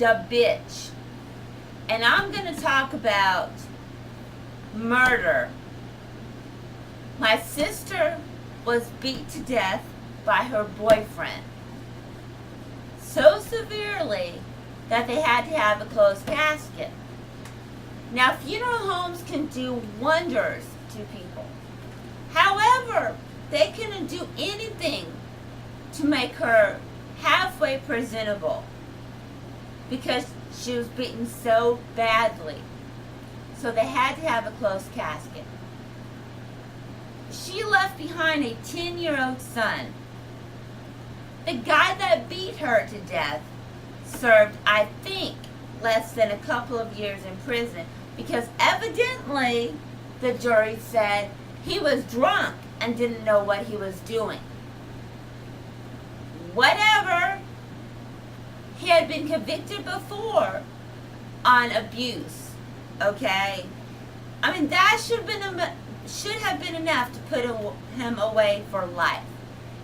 DaBytch. And I'm going to talk about murder. My sister was beat to death by her boyfriend so severely that they had to have a closed casket. Now, funeral homes can do wonders to people. However, they couldn't do anything to make her halfway presentable because she was beaten so badly. So they had to have a closed casket. She left behind a 10-year-old son. The guy that beat her to death served, I think, less than a couple of years in prison because evidently the jury said he was drunk and didn't know what he was doing. Whatever, he had been convicted before on abuse, okay? I mean, that should have been enough to put him away for life.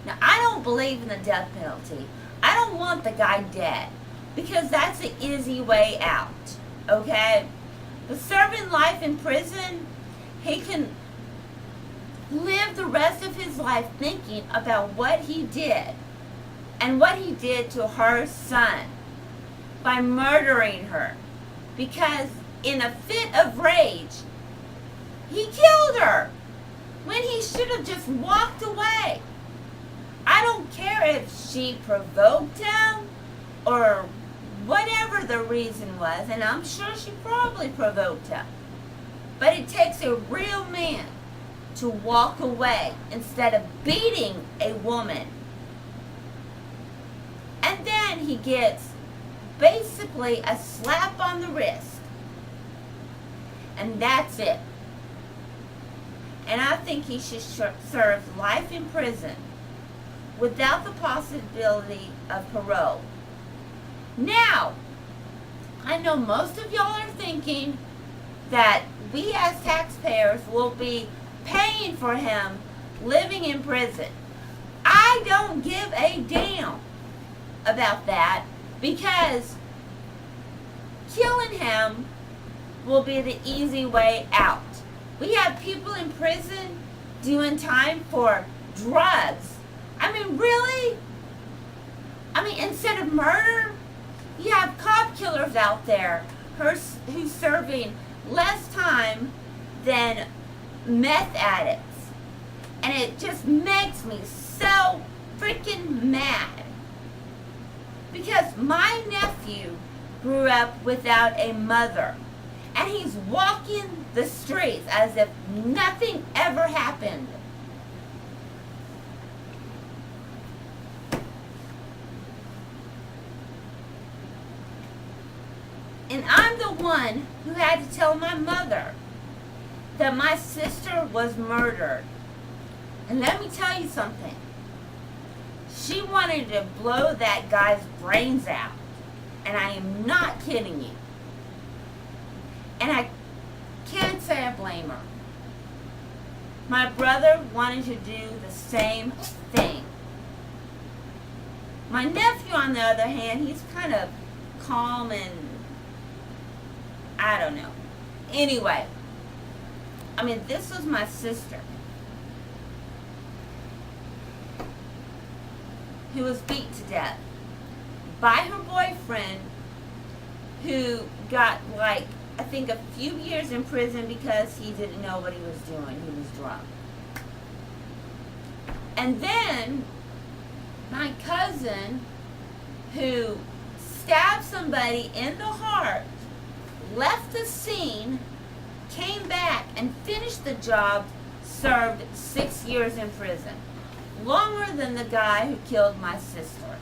Now, I don't believe in the death penalty. I don't want the guy dead because that's an easy way out, okay? But serving life in prison, he can live the rest of his life thinking about what he did and what he did to her son by murdering her because in a fit of rage, he killed her when he should have just walked away. I don't care if she provoked him or whatever the reason was, and I'm sure she probably provoked him. But it takes a real man to walk away instead of beating a woman. And then he gets basically a slap on the wrist. And that's it. And I think he should serve life in prison without the possibility of parole. Now, I know most of y'all are thinking that we as taxpayers will be paying for him living in prison. I don't give a damn about that because killing him will be the easy way out. We have people in prison doing time for drugs. I mean, really? I mean, instead of murder, you have cop killers out there who's serving less time than meth addicts. And it just makes me so freaking mad. Because my nephew grew up without a mother. And he's walking the streets as if nothing ever happened. And I'm the one who had to tell my mother that my sister was murdered. And let me tell you something. She wanted to blow that guy's brains out. And I am not kidding you. And I can't say I blame her. My brother wanted to do the same thing. My nephew, on the other hand, he's kind of calm and I don't know. Anyway, I mean, this was my sister who was beat to death by her boyfriend who got like, I think a few years in prison because he didn't know what he was doing. He was drunk. And then my cousin who stabbed somebody in the heart left the scene, came back and finished the job, served 6 years in prison. Longer than the guy who killed my sister.